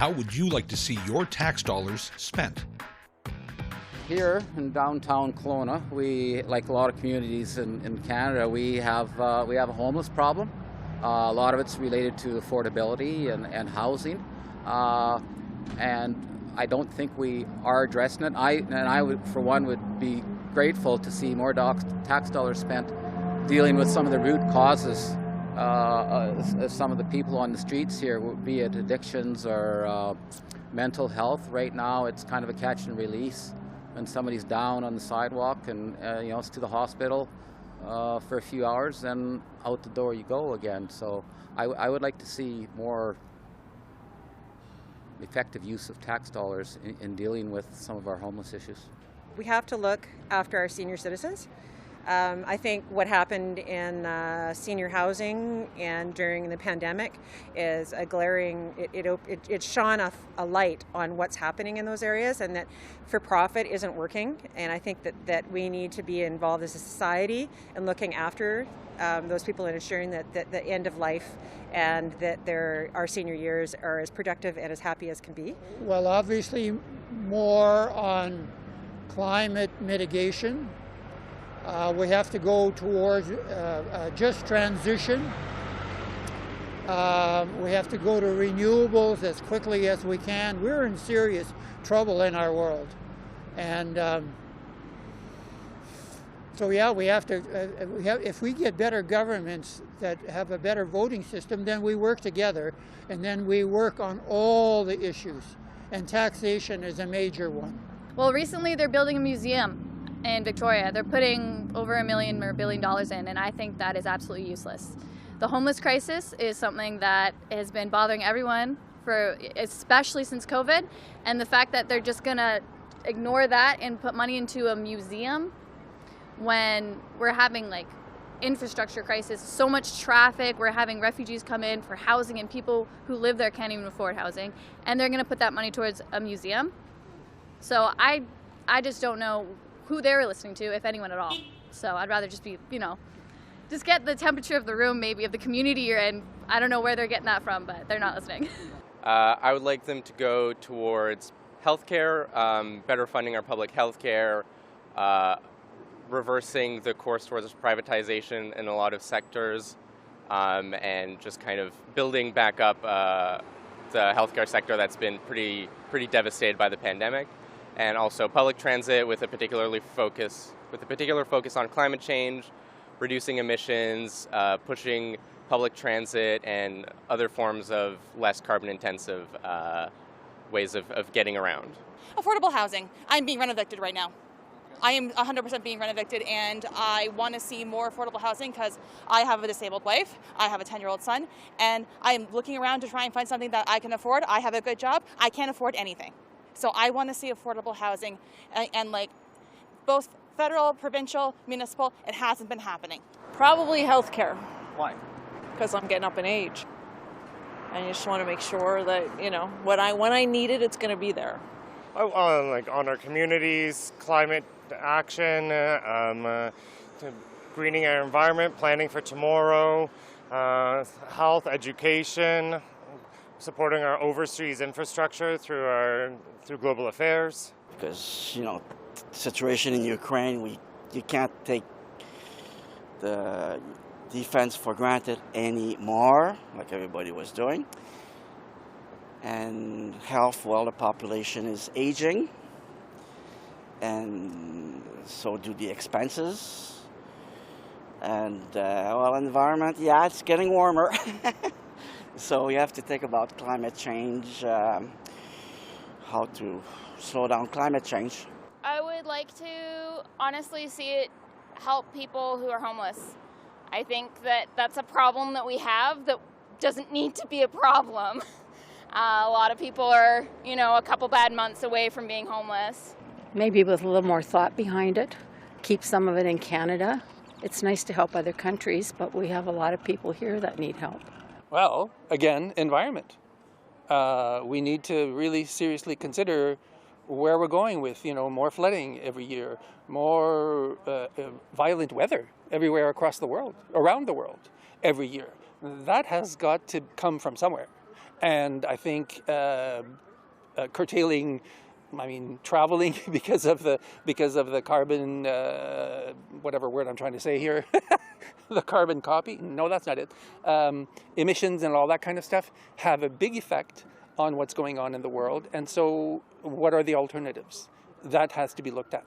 how would you like to see your tax dollars spent? Here in downtown Kelowna, we, like a lot of communities in Canada, we have a homeless problem. A lot of it's related to affordability and housing, and I don't think we are addressing it. I would, for one, would be grateful to see more tax dollars spent dealing with some of the root causes. Some of the people on the streets here, be it addictions or mental health. Right now, it's kind of a catch and release. When somebody's down on the sidewalk and it's to the hospital for a few hours, then out the door you go again. So I would like to see more effective use of tax dollars in dealing with some of our homeless issues. We have to look after our senior citizens. I think what happened in senior housing and during the pandemic is a glaring, it shone a light on what's happening in those areas, and that for-profit isn't working. And I think that we need to be involved as a society in looking after those people and ensuring that the end of life and that our senior years are as productive and as happy as can be. Well, obviously more on climate mitigation. We have to go towards a just transition. We have to go to renewables as quickly as we can. We're in serious trouble in our world. And so yeah, we have to, if we get better governments that have a better voting system, then we work together and then we work on all the issues. And taxation is a major one. Well, recently they're building a museum in Victoria. They're putting over $1 million or $1 billion in, and I think that is absolutely useless. The homeless crisis is something that has been bothering everyone, especially since COVID, and the fact that they're just gonna ignore that and put money into a museum when we're having like infrastructure crisis, so much traffic, we're having refugees come in for housing and people who live there can't even afford housing, and they're gonna put that money towards a museum. So I just don't know who they're listening to, if anyone at all. So I'd rather just be, just get the temperature of the room, maybe, of the community you're in. I don't know where they're getting that from, but they're not listening. I would like them to go towards healthcare, better funding our public healthcare, reversing the course towards privatization in a lot of sectors, and just kind of building back up the healthcare sector that's been pretty devastated by the pandemic. And also public transit with a particular focus on climate change, reducing emissions, pushing public transit and other forms of less carbon-intensive ways of getting around. Affordable housing. I'm being rent-evicted right now. I am 100% being rent-evicted, and I want to see more affordable housing because I have a disabled wife, I have a 10-year-old son, and I'm looking around to try and find something that I can afford. I have a good job. I can't afford anything. So I want to see affordable housing and like both federal, provincial, municipal. It hasn't been happening. Probably healthcare. Why? Because I'm getting up in age. I just want to make sure that, when I need it, it's going to be there. Like on our communities, climate action, greening our environment, planning for tomorrow, health, education, supporting our overseas infrastructure through global affairs. Because, the situation in Ukraine, you can't take the defense for granted anymore, like everybody was doing. And health, well, the population is aging, and so do the expenses. And, environment, yeah, it's getting warmer. So we have to think about climate change, how to slow down climate change. I would like to honestly see it help people who are homeless. I think that that's a problem that we have that doesn't need to be a problem. A lot of people are, a couple bad months away from being homeless. Maybe with a little more thought behind it, keep some of it in Canada. It's nice to help other countries, but we have a lot of people here that need help. Well, again, environment. We need to really seriously consider where we're going with, more flooding every year, more violent weather everywhere across the world, around the world every year. That has got to come from somewhere. And I think curtailing, traveling because of the carbon, whatever word I'm trying to say here, the carbon copy. No, that's not it. Emissions and all that kind of stuff have a big effect on what's going on in the world. And so what are the alternatives? That has to be looked at.